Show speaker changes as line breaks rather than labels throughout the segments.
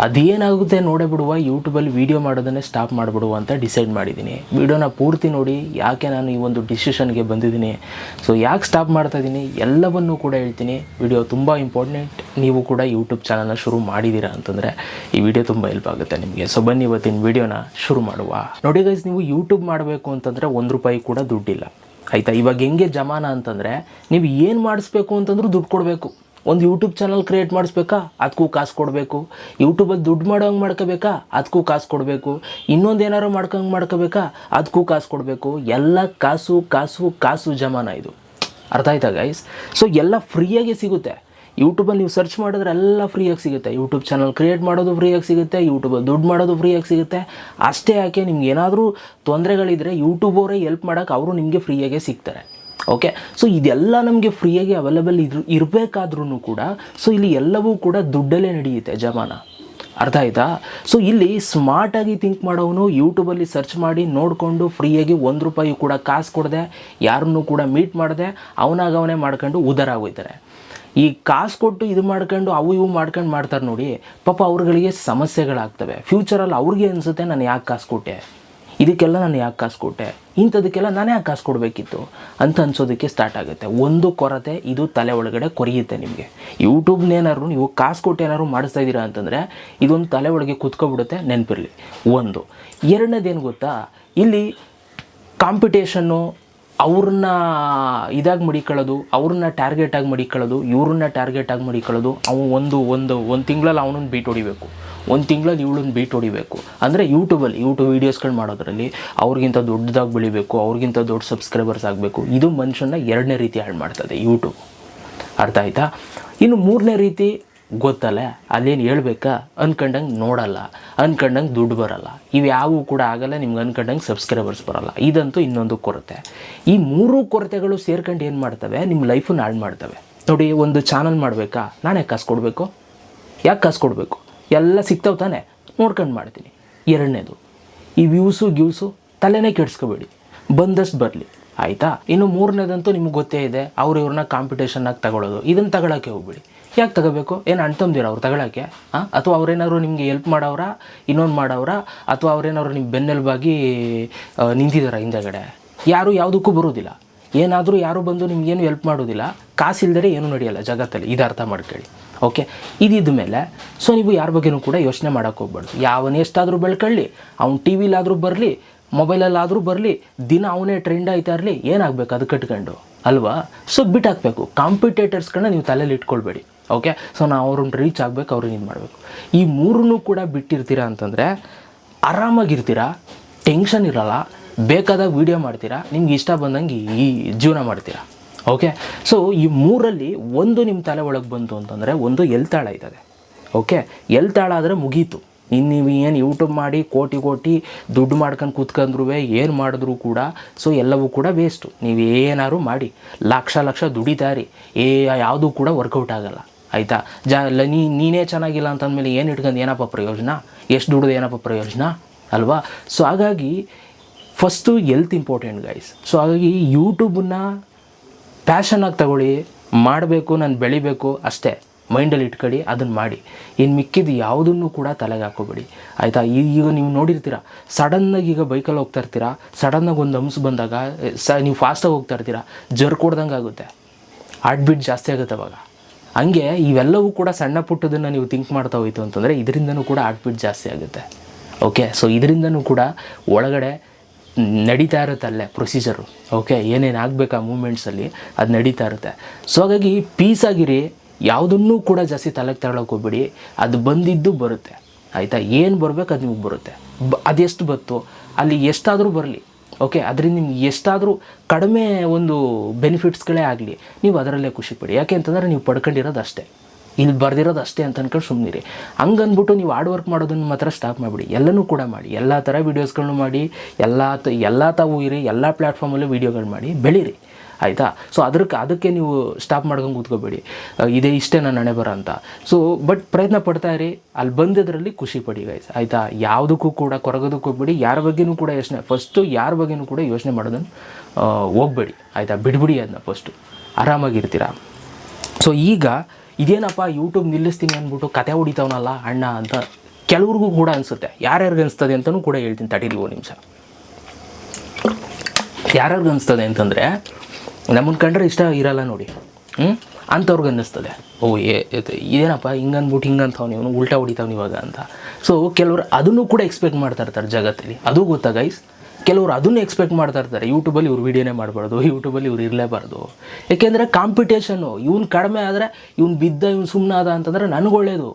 ಅದೇನಾಗುತ್ತೆ ನೋಡೇ ಬಿಡುವ, ಯೂಟ್ಯೂಬಲ್ಲಿ ವೀಡಿಯೋ ಮಾಡೋದನ್ನೇ ಸ್ಟಾಪ್ ಮಾಡಿಬಿಡುವ ಅಂತ ಡಿಸೈಡ್ ಮಾಡಿದ್ದೀನಿ. ವೀಡಿಯೋನ ಪೂರ್ತಿ ನೋಡಿ ಯಾಕೆ ನಾನು ಈ ಒಂದು ಡಿಸಿಷನ್ಗೆ ಬಂದಿದ್ದೀನಿ, ಸೊ ಯಾಕೆ ಸ್ಟಾಪ್ ಮಾಡ್ತಾಯಿದ್ದೀನಿ ಎಲ್ಲವನ್ನೂ ಕೂಡ ಹೇಳ್ತೀನಿ. ವಿಡಿಯೋ ತುಂಬ ಇಂಪಾರ್ಟೆಂಟ್. ನೀವು ಕೂಡ ಯೂಟ್ಯೂಬ್ ಚಾನಲ್ನ ಶುರು ಮಾಡಿದ್ದೀರಾ ಅಂತಂದರೆ ಈ ವಿಡಿಯೋ ತುಂಬ ಹೆಲ್ಪ್ ಆಗುತ್ತೆ ನಿಮಗೆ. ಸೊ ಬನ್ನಿ ಇವತ್ತಿನ ವೀಡಿಯೋನ ಶುರು ಮಾಡುವ. ನೋಡಿ ಗೈಸ್, ನೀವು ಯೂಟ್ಯೂಬ್ ಮಾಡಬೇಕು ಅಂತಂದರೆ ₹1 ಕೂಡ ದುಡ್ಡಿಲ್ಲ, ಆಯಿತಾ. ಇವಾಗ ಹೆಂಗೆ ಜಮಾನ ಅಂತಂದರೆ ನೀವು ಏನು ಮಾಡಿಸ್ಬೇಕು ಅಂತಂದ್ರೂ ದುಡ್ಡು ಕೊಡಬೇಕು. ಒಂದು ಯೂಟ್ಯೂಬ್ ಚಾನಲ್ ಕ್ರಿಯೇಟ್ ಮಾಡಿಸ್ಬೇಕಾ, ಅದಕ್ಕೂ ಕಾಸು ಕೊಡಬೇಕು. ಯೂಟ್ಯೂಬಲ್ಲಿ ದುಡ್ಡು ಮಾಡೋಂಗೆ ಮಾಡ್ಕೋಬೇಕಾ, ಅದಕ್ಕೂ ಕಾಸು ಕೊಡಬೇಕು. ಇನ್ನೊಂದು ಏನಾರು ಮಾಡ್ಕೋಬೇಕಾ, ಅದಕ್ಕೂ ಕಾಸು ಕೊಡಬೇಕು. ಎಲ್ಲ ಕಾಸು ಕಾಸು ಕಾಸು ಜಮಾನ ಇದು. ಅರ್ಥ ಆಯ್ತಾ ಗೈಸ್? ಸೊ ಎಲ್ಲ ಫ್ರೀಯಾಗಿ ಸಿಗುತ್ತೆ. ಯೂಟ್ಯೂಬಲ್ಲಿ ನೀವು ಸರ್ಚ್ ಮಾಡಿದ್ರೆ ಎಲ್ಲ ಫ್ರೀಯಾಗಿ ಸಿಗುತ್ತೆ. ಯೂಟ್ಯೂಬ್ ಚಾನಲ್ ಕ್ರಿಯೇಟ್ ಮಾಡೋದು ಫ್ರೀಯಾಗಿ ಸಿಗುತ್ತೆ, ಯೂಟ್ಯೂಬಲ್ಲಿ ದುಡ್ಡು ಮಾಡೋದು ಫ್ರೀಯಾಗಿ ಸಿಗುತ್ತೆ. ಅಷ್ಟೇ ಯಾಕೆ, ನಿಮ್ಗೆ ಏನಾದರೂ ತೊಂದರೆಗಳಿದ್ದರೆ ಯೂಟ್ಯೂಬ್ ಅವರೇ ಹೆಲ್ಪ್ ಮಾಡೋಕ್ಕೆ ಅವರು ನಿಮಗೆ ಫ್ರೀಯಾಗೇ ಸಿಗ್ತಾರೆ. ಓಕೆ, ಸೊ ಇದೆಲ್ಲ ನಮಗೆ ಫ್ರೀಯಾಗಿ ಅವೈಲೇಬಲ್ ಇರಬೇಕಾದ್ರೂ ಕೂಡ ಸೊ ಇಲ್ಲಿ ಎಲ್ಲವೂ ಕೂಡ ದುಡ್ಡಲ್ಲೇ ನಡೆಯುತ್ತೆ ಜಮಾನ. ಅರ್ಥ ಆಯ್ತಾ? ಸೊ ಇಲ್ಲಿ ಸ್ಮಾರ್ಟಾಗಿ ಥಿಂಕ್ ಮಾಡೋನು ಯೂಟ್ಯೂಬಲ್ಲಿ ಸರ್ಚ್ ಮಾಡಿ ನೋಡಿಕೊಂಡು ಫ್ರೀಯಾಗಿ ₹1 ಕೂಡ ಕಾಸು ಕೊಡದೆ, ಯಾರನ್ನೂ ಕೂಡ ಮೀಟ್ ಮಾಡದೆ ಅವನೇ ಮಾಡ್ಕೊಂಡು ಉದಾರಾಗೋಯ್ತಾರೆ. ಈ ಕಾಸು ಕೊಟ್ಟು ಇದು ಮಾಡ್ಕೊಂಡು ಇವು ಮಾಡ್ತಾರೆ ನೋಡಿ, ಪಾಪ ಅವ್ರುಗಳಿಗೆ ಸಮಸ್ಯೆಗಳಾಗ್ತವೆ. ಫ್ಯೂಚರಲ್ಲಿ ಅವ್ರಿಗೆ ಅನಿಸುತ್ತೆ, ನಾನು ಯಾಕೆ ಕಾಸು ಕೊಟ್ಟೆ, ಇದಕ್ಕೆಲ್ಲ ನಾನು ಯಾಕೆ ಕಾಸು ಕೊಟ್ಟೆ, ಇಂಥದಕ್ಕೆಲ್ಲ ನಾನು ಯಾಕೆ ಕಾಸು ಕೊಡಬೇಕಿತ್ತು ಅಂತ ಅನ್ಸೋದಕ್ಕೆ ಸ್ಟಾರ್ಟ್ ಆಗುತ್ತೆ. ಒಂದು ಕೊರತೆ ಇದು ತಲೆ ಒಳಗಡೆ ಕೊರಿಯುತ್ತೆ ನಿಮಗೆ. ಯೂಟ್ಯೂಬ್ನೇನಾದ್ರು ನೀವು ಕಾಸು ಕೊಟ್ಟು ಏನಾದ್ರು ಮಾಡಿಸ್ತಾ ಇದ್ದೀರಾ ಅಂತಂದರೆ ಇದೊಂದು ತಲೆ ಒಳಗೆ ಕುತ್ಕೊಬಿಡುತ್ತೆ, ನೆನಪಿರಲಿ. ಒಂದು ಎರಡನೇದೇನು ಗೊತ್ತಾ, ಇಲ್ಲಿ ಕಾಂಪಿಟೇಷನ್ನು, ಅವ್ರನ್ನ ಇದಾಗಿ ಮಡಿಕೊಳ್ಳೋದು, ಅವ್ರನ್ನ ಟಾರ್ಗೆಟಾಗಿ ಮಡಿಕೊಳ್ಳೋದು, ಇವ್ರನ್ನ ಟಾರ್ಗೆಟಾಗಿ ಮಡಿಕೊಳ್ಳೋದು. ಅವನು ಒಂದು ತಿಂಗಳಲ್ಲಿ ಅವನನ್ನು ಬೀಟ್ ಹೊಡಿಬೇಕು, ಒಂದು ತಿಂಗಳಲ್ಲಿ ಇವಳನ್ನು ಬೀಟ್ ಹೊಡಿಬೇಕು. ಅಂದರೆ ಯೂಟ್ಯೂಬ್ ವೀಡಿಯೋಸ್ಗಳು ಮಾಡೋದ್ರಲ್ಲಿ ಅವ್ರಿಗಿಂತ ದೊಡ್ಡದಾಗಿ ಬೆಳಿಬೇಕು, ಅವ್ರಿಗಿಂತ ದೊಡ್ಡ ಸಬ್ಸ್ಕ್ರೈಬರ್ಸ್ ಆಗಬೇಕು. ಇದು ಮನುಷ್ಯನ ಎರಡನೇ ರೀತಿ ಹಾಳು ಮಾಡ್ತದೆ ಯೂಟ್ಯೂಬ್. ಅರ್ಥ ಆಯ್ತಾ? ಇನ್ನು ಮೂರನೇ ರೀತಿ ಗೊತ್ತಲ್ಲ, ಅಲ್ಲೇನು ಹೇಳ್ಬೇಕಾ, ಅನ್ಕೊಂಡಂಗೆ ನೋಡಲ್ಲ, ಅನ್ಕೊಂಡಂಗೆ ದುಡ್ಡು ಬರಲ್ಲ, ಇವು ಯಾವೂ ಕೂಡ ಆಗಲ್ಲ, ನಿಮ್ಗೆ ಅನ್ಕೊಂಡಂಗೆ ಸಬ್ಸ್ಕ್ರೈಬರ್ಸ್ ಬರಲ್ಲ. ಇದಂತೂ ಇನ್ನೊಂದು ಕೊರತೆ. ಈ ಮೂರೂ ಕೊರತೆಗಳು ಸೇರ್ಕೊಂಡು ಏನು ಮಾಡ್ತವೆ, ನಿಮ್ಮ ಲೈಫನ್ನು ಹಾಳು ಮಾಡ್ತವೆ. ನೋಡಿ, ಒಂದು ಚಾನಲ್ ಮಾಡಬೇಕಾ, ನಾನೇ ಕಾಸು ಕೊಡಬೇಕು, ಯಾಕೆ ಕಾಸು ಕೊಡಬೇಕು, ಎಲ್ಲ ಸಿಗ್ತಾವೆ ತಾನೆ, ನೋಡ್ಕೊಂಡು ಮಾಡ್ತೀನಿ. ಎರಡನೇದು, ಈ ವ್ಯೂಸು ತಲೆನೇ ಕೆಡಿಸ್ಕೋಬೇಡಿ, ಬಂದಷ್ಟು ಬರಲಿ, ಆಯಿತಾ. ಇನ್ನು ಮೂರನೇದಂತೂ ನಿಮ್ಗೆ ಗೊತ್ತೇ ಇದೆ, ಇವ್ರನ್ನ ಕಾಂಪಿಟೇಷನ್ನಾಗಿ ತಗೊಳ್ಳೋದು. ಇದನ್ನು ತಗೊಳ್ಳೋಕ್ಕೆ ಹೋಗ್ಬಿಡಿ. ಯಾಕೆ ತಗೋಬೇಕು, ಏನು ಅಣ್ತಂದಿರ ಅವ್ರು ತಗೊಳ್ಳೋಕ್ಕೆ? ಅಥವಾ ಅವ್ರೇನಾದ್ರು ನಿಮಗೆ ಹೆಲ್ಪ್ ಮಾಡೋರ, ಇನ್ನೊಂದು ಮಾಡೋರ, ಅಥವಾ ಅವ್ರೇನಾದ್ರು ನಿಮ್ಮ ಬೆನ್ನೆಲುಬಾಗಿ ನಿಂತಿದ್ದಾರ ಹಿಂದೆಗಡೆ? ಯಾರು ಯಾವುದಕ್ಕೂ ಬರೋದಿಲ್ಲ. ಏನಾದರೂ ಯಾರು ಬಂದು ನಿಮ್ಗೇನು ಹೆಲ್ಪ್ ಮಾಡೋದಿಲ್ಲ. ಕಾಸಿಲ್ದರೆ ಏನೂ ನಡೆಯಲ್ಲ ಜಗತ್ತಲ್ಲಿ, ಇದು ಅರ್ಥ ಮಾಡ್ಕೊಳ್ಳಿ. ಓಕೆ, ಇದಿದ್ದ ಮೇಲೆ ಸೊ ನೀವು ಯಾರ ಬಗ್ಗೆನೂ ಕೂಡ ಯೋಚನೆ ಮಾಡೋಕ್ಕೆ ಹೋಗ್ಬಾರ್ದು. ಯಾವನೇ ಎಷ್ಟಾದರೂ ಬೆಳ್ಕೊಳ್ಳಿ, ಅವ್ನು ಟಿ ವಿಲಾದರೂ ಬರಲಿ, ಮೊಬೈಲಲ್ಲಾದರೂ ಬರಲಿ, ದಿನ ಅವನೇ ಟ್ರೆಂಡ್ ಆಯ್ತಾ ಇರಲಿ, ಏನಾಗಬೇಕು ಅದು ಕಟ್ಕೊಂಡು ಅಲ್ವಾ? ಸೊ ಬಿಟ್ಟಾಕಬೇಕು. ಕಾಂಪಿಟೇಟರ್ಸ್ಗಳನ್ನ ನೀವು ತಲೆಯಲ್ಲಿ ಇಟ್ಕೊಳ್ಬೇಡಿ. ಓಕೆ, ಸೊ ನಾವು ಅವ್ರನ್ನ ರೀಚ್ ಆಗಬೇಕು, ಅವ್ರನ್ನ ಇದು ಮಾಡಬೇಕು. ಈ ಮೂರನ್ನೂ ಕೂಡ ಬಿಟ್ಟಿರ್ತೀರಾ ಅಂತಂದರೆ ಆರಾಮಾಗಿರ್ತೀರಾ, ಟೆನ್ಷನ್ ಇರಲ್ಲ, ಬೇಕಾದಾಗ ವೀಡಿಯೋ ಮಾಡ್ತೀರಾ, ನಿಮ್ಗೆ ಇಷ್ಟ ಬಂದಂಗೆ ಈ ಜೀವನ ಮಾಡ್ತೀರಾ. ಓಕೆ, ಸೊ ಈ ಮೂರಲ್ಲಿ ಒಂದು ನಿಮ್ಮ ತಲೆ ಒಳಗೆ ಬಂತು ಅಂತಂದರೆ ಒಂದು ಎಲ್ತಾಳ ಆಯ್ತದೆ. ಓಕೆ, ಎಲ್ತಾಳ ಆದರೆ ಮುಗೀತು. ನೀವು ಏನು ಯೂಟ್ಯೂಬ್ ಮಾಡಿ ಕೋಟಿ ದುಡ್ಡು ಮಾಡ್ಕೊಂಡು ಕೂತ್ಕೊಂಡ್ರೂ ಏನು ಮಾಡಿದ್ರೂ ಕೂಡ ಸೊ ಎಲ್ಲವೂ ಕೂಡ ವೇಸ್ಟು. ನೀವು ಏನಾದ್ರು ಮಾಡಿ ಲಕ್ಷ ದುಡಿತಾರಿ, ಯಾವುದೂ ಕೂಡ ವರ್ಕೌಟ್ ಆಗೋಲ್ಲ, ಆಯಿತಾ. ನೀನೇ ಚೆನ್ನಾಗಿಲ್ಲ ಅಂತಂದಮೇಲೆ ಏನು ಇಟ್ಕೊಂಡು ಏನಪ್ಪ ಪ್ರಯೋಜನ, ಎಷ್ಟು ದುಡ್ದು ಏನಪ್ಪ ಪ್ರಯೋಜನ ಅಲ್ವಾ? ಸೊ ಹಾಗಾಗಿ first health important guys. So ಹಾಗಾಗಿ ಯೂಟ್ಯೂಬನ್ನ ಪ್ಯಾಷನಾಗಿ ತಗೊಳ್ಳಿ, ಮಾಡಬೇಕು, ನಾನು ಬೆಳಿಬೇಕು ಅಷ್ಟೇ ಮೈಂಡಲ್ಲಿ ಇಟ್ಕೊಳ್ಳಿ, ಅದನ್ನು ಮಾಡಿ. ಇನ್ನು ಮಿಕ್ಕಿದ್ದು ಯಾವುದನ್ನು ಕೂಡ ತಲೆಗೆ ಹಾಕೋಬೇಡಿ, ಆಯಿತಾ. ಈಗ ನೀವು ನೋಡಿರ್ತೀರ, ಸಡನ್ನಾಗಿ ಈಗ ಬೈಕಲ್ಲಿ ಹೋಗ್ತಾ ಇರ್ತೀರಾ, ಸಡನ್ನಾಗಿ ಒಂದು ಹಂಸು ಬಂದಾಗ ನೀವು ಫಾಸ್ಟಾಗಿ ಹೋಗ್ತಾ ಇರ್ತೀರಾ, ಜರ್ಕ್ ಹೊಡ್ದಂಗೆ ಆಗುತ್ತೆ, ಹಾರ್ಟ್ ಬೀಟ್ ಜಾಸ್ತಿ ಆಗುತ್ತೆ ಅವಾಗ. ಹಂಗೆ ಇವೆಲ್ಲವೂ ಕೂಡ ಸಣ್ಣ ಪುಟ್ಟದನ್ನು ನೀವು ಥಿಂಕ್ ಮಾಡ್ತಾ ಹೋಯ್ತು ಅಂತಂದರೆ ಇದರಿಂದನೂ ಕೂಡ ಹಾರ್ಟ್ ಬೀಟ್ ಜಾಸ್ತಿ ಆಗುತ್ತೆ. ಓಕೆ, ಸೊ ಇದರಿಂದನೂ ಕೂಡ ಒಳಗಡೆ ನಡೀತಾ ಇರುತ್ತೆ ಅಲ್ಲೇ ಪ್ರೊಸೀಜರು. ಓಕೆ, ಏನೇನು ಆಗಬೇಕು ಆ ಮೂಮೆಂಟ್ಸಲ್ಲಿ ಅದು ನಡೀತಾ ಇರುತ್ತೆ. ಸೊ ಹಾಗಾಗಿ ಪೀಸಾಗಿರಿ, ಯಾವುದನ್ನೂ ಕೂಡ ಜಾಸ್ತಿ ತಲೆಗೆ ತಗೊಳ್ಳೋಕೆ ಹೋಗ್ಬಿಡಿ. ಅದು ಬಂದಿದ್ದು ಬರುತ್ತೆ, ಆಯಿತಾ. ಏನು ಬರಬೇಕು ಅದು ನಿಮಗೆ ಬರುತ್ತೆ. ಅದೆಷ್ಟು ಬತ್ತು ಅಲ್ಲಿ ಎಷ್ಟಾದರೂ ಬರಲಿ. ಓಕೆ, ಅದರಿಂದ ನಿಮ್ಗೆ ಎಷ್ಟಾದರೂ ಕಡಿಮೆ ಒಂದು ಬೆನಿಫಿಟ್ಸ್ಗಳೇ ಆಗಲಿ, ನೀವು ಅದರಲ್ಲೇ ಖುಷಿಪಡಿ. ಯಾಕೆ ಅಂತಂದರೆ ನೀವು ಪಡ್ಕೊಂಡಿರೋದು ಅಷ್ಟೇ, ಇಲ್ಲಿ ಬರ್ದಿರೋದು ಅಷ್ಟೇ ಅಂತ ಅನ್ಕೊಂಡು ಸುಮ್ಮನಿರಿ. ಹಂಗನ್ಬಿಟ್ಟು ನೀವು ಹಾರ್ಡ್ ವರ್ಕ್ ಮಾಡೋದನ್ನು ಮಾತ್ರ ಸ್ಟಾಪ್ ಮಾಡಿಬಿಡಿ. ಎಲ್ಲನೂ ಕೂಡ ಮಾಡಿ, ಎಲ್ಲ ಥರ ವೀಡಿಯೋಸ್ಗಳನ್ನೂ ಮಾಡಿ, ಎಲ್ಲ ತಾವು ಇರಿ, ಎಲ್ಲ ಪ್ಲ್ಯಾಟ್ಫಾರ್ಮಲ್ಲೂ ವೀಡಿಯೋಗಳು ಮಾಡಿ, ಬೆಳೀರಿ, ಆಯಿತಾ. ಸೊ ಅದಕ್ಕೆ ನೀವು ಸ್ಟಾಪ್ ಮಾಡ್ಕೊಂಡು ಕೂತ್ಕೋಬೇಡಿ, ಇಷ್ಟೇ ನನ್ನ ಹಣೆ ಬರ ಅಂತ. ಸೊ ಬಟ್ ಪ್ರಯತ್ನ ಪಡ್ತಾ ಇರಿ, ಅಲ್ಲಿ ಬಂದಿದ್ರಲ್ಲಿ ಖುಷಿ ಪಡಿ ಗೈಸ್, ಆಯಿತಾ. ಯಾವುದಕ್ಕೂ ಕೂಡ ಕೊರಗೋದಕ್ಕೆ ಹೋಗ್ಬೇಡಿ, ಯಾರ ಬಗ್ಗೆನೂ ಕೂಡ ಫಸ್ಟು ಯಾರ ಬಗ್ಗೆನೂ ಕೂಡ ಯೋಚನೆ ಮಾಡೋದನ್ನು ಹೋಗಬೇಡಿ, ಆಯಿತಾ. ಬಿಡ್ಬಿಡಿ ಅದನ್ನ, ಫಸ್ಟು ಆರಾಮಾಗಿರ್ತೀರ. ಸೊ ಈಗ ಇದೇನಪ್ಪ ಯೂಟ್ಯೂಬ್ ನಿಲ್ಲಿಸ್ತೀನಿ ಅಂದ್ಬಿಟ್ಟು ಕತೆ ಹೊಡಿತಾವನಲ್ಲ ಅಣ್ಣ ಅಂತ ಕೆಲವ್ರಿಗೂ ಕೂಡ ಅನಿಸುತ್ತೆ. ಯಾರ್ಯಾರಿಗೆ ಅನಿಸ್ತದೆ ಅಂತಲೂ ಕೂಡ ಹೇಳ್ತೀನಿ, ತಡೀರಿ ಒಂದು ನಿಮಿಷ. ಯಾರ್ಯಾರಿಗೆ ಅನಿಸ್ತದೆ ಅಂತಂದರೆ, ನಮ್ಮನ್ನು ಕಂಡ್ರೆ ಇಷ್ಟ ಇರಲ್ಲ ನೋಡಿ, ಅಂಥವ್ರಿಗೆ ಅನ್ನಿಸ್ತದೆ, ಓ ಇದೇನಪ್ಪ ಹಿಂಗಂದ್ಬಿಟ್ಟು ಹಿಂಗಂತವ್ನು ಇವನು, ಉಲ್ಟಾ ಹೊಡಿತಾವ್ನು ಇವಾಗ ಅಂತ. ಸೊ ಕೆಲವರು ಅದನ್ನು ಕೂಡ ಎಕ್ಸ್ಪೆಕ್ಟ್ ಮಾಡ್ತಾ ಇರ್ತಾರೆ ಜಗತ್ತಲ್ಲಿ, ಅದು ಗೊತ್ತಾ ಗೈಸ್? ಕೆಲವರು ಅದನ್ನು ಎಕ್ಸ್ಪೆಕ್ಟ್ ಮಾಡ್ತಾ ಇರ್ತಾರೆ, ಯೂಟ್ಯೂಬಲ್ಲಿ ಇವ್ರು ವೀಡಿಯೋನೇ ಮಾಡಬಾರ್ದು, ಯೂಟ್ಯೂಬಲ್ಲಿ ಇವ್ರು ಇರಲೇಬಾರ್ದು. ಏಕೆಂದರೆ ಕಾಂಪಿಟೇಷನ್ನು, ಇವ್ನು ಕಡಿಮೆ ಆದರೆ ಇವ್ನು ಬಿದ್ದ, ಇವ್ನು ಸುಮ್ಮನೆ ಆದ ಅಂತಂದರೆ ನನಗೆ ಒಳ್ಳೆಯದು,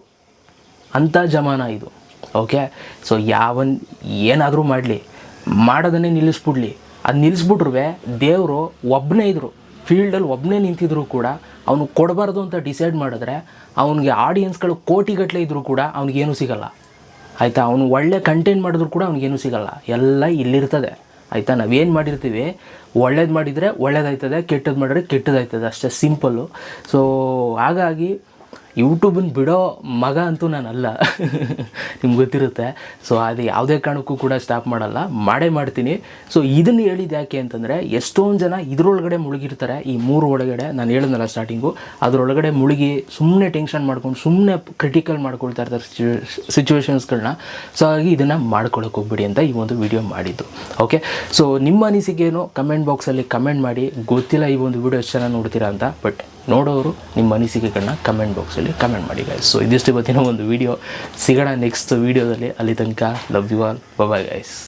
ಅಂಥ ಜಮಾನ ಇದು. ಓಕೆ, ಸೊ ಏನಾದರೂ ಮಾಡಲಿ, ಮಾಡೋದನ್ನೇ ನಿಲ್ಲಿಸ್ಬಿಡ್ಲಿ. ಅದು ನಿಲ್ಲಿಸ್ಬಿಟ್ರು ದೇವರು ಒಬ್ಬನೇ ಇದ್ದರು, ಫೀಲ್ಡಲ್ಲಿ ಒಬ್ಬನೇ ನಿಂತಿದ್ರು ಕೂಡ ಅವನು ಕೊಡಬಾರ್ದು ಅಂತ ಡಿಸೈಡ್ ಮಾಡಿದ್ರೆ ಅವನಿಗೆ ಆಡಿಯನ್ಸ್ಗಳು ಕೋಟಿಗಟ್ಟಲೆ ಇದ್ದರೂ ಕೂಡ ಅವ್ನಿಗೇನು ಸಿಗಲ್ಲ, ಆಯಿತಾ? ಅವನು ಒಳ್ಳೆ ಕಂಟೆಂಟ್ ಮಾಡಿದ್ರು ಕೂಡ ಅವ್ನಿಗೇನು ಸಿಗಲ್ಲ, ಎಲ್ಲ ಇಲ್ಲಿರ್ತದೆ, ಆಯಿತಾ? ನಾವೇನು ಮಾಡಿರ್ತೀವಿ, ಒಳ್ಳೇದು ಮಾಡಿದರೆ ಒಳ್ಳೇದಾಯ್ತದೆ, ಕೆಟ್ಟದ್ದು ಮಾಡಿದ್ರೆ ಕೆಟ್ಟದಾಯ್ತದೆ, ಅಷ್ಟೇ ಸಿಂಪಲ್ಲು. ಸೊ ಹಾಗಾಗಿ ಯೂಟ್ಯೂಬನ್ನು ಬಿಡೋ ಮಗ ಅಂತೂ ನಾನಲ್ಲ, ನಿಮ್ಗೆ ಗೊತ್ತಿರುತ್ತೆ. ಸೊ ಅದು ಯಾವುದೇ ಕಾರಣಕ್ಕೂ ಕೂಡ ಸ್ಟಾಪ್ ಮಾಡಲ್ಲ, ಮಾಡೇ ಮಾಡ್ತೀನಿ. ಸೊ ಇದನ್ನು ಹೇಳಿದ್ದು ಯಾಕೆ ಅಂತಂದರೆ, ಎಷ್ಟೊಂದು ಜನ ಇದರೊಳಗಡೆ ಮುಳುಗಿರ್ತಾರೆ, ಈ 3 ಒಳಗಡೆ ನಾನು ಹೇಳಿದ್ನಲ್ಲ ಸ್ಟಾರ್ಟಿಂಗು, ಅದರೊಳಗಡೆ ಮುಳುಗಿ ಸುಮ್ಮನೆ ಟೆನ್ಷನ್ ಮಾಡ್ಕೊಂಡು ಸುಮ್ಮನೆ ಕ್ರಿಟಿಕಲ್ ಮಾಡ್ಕೊಳ್ತಾ ಇರ್ತಾರೆ ಸಿಚುವೇಶನ್ಸ್ಗಳನ್ನ. ಸೊ ಹಾಗಾಗಿ ಇದನ್ನು ಮಾಡ್ಕೊಳಕ್ಕೆ ಹೋಗ್ಬಿಡಿ ಅಂತ ಈ ಒಂದು ವಿಡಿಯೋ ಮಾಡಿದ್ದು. ಓಕೆ, ಸೊ ನಿಮ್ಮ ಅನಿಸಿಕೆಯನ್ನು ಕಮೆಂಟ್ ಬಾಕ್ಸಲ್ಲಿ ಕಮೆಂಟ್ ಮಾಡಿ. ಗೊತ್ತಿಲ್ಲ ಈ ಒಂದು ವಿಡಿಯೋ ಎಷ್ಟು ಚೆನ್ನಾಗಿ ನೋಡ್ತೀರಾ ಅಂತ, ಬಟ್ ನೋಡೋರು ನಿಮ್ಮ ಅನಿಸಿಕೆಗಳನ್ನ ಕಮೆಂಟ್ ಬಾಕ್ಸಲ್ಲಿ ಕಮೆಂಟ್ ಮಾಡಿ ಗೈಸ್. ಸೊ ಇದಿಷ್ಟು ಇವತ್ತಿನ ಒಂದು ವಿಡಿಯೋ, ಸಿಗೋಣ ನೆಕ್ಸ್ಟ್ ವೀಡಿಯೋದಲ್ಲಿ. ಅಲ್ಲಿ ತನಕ love you all, bye guys.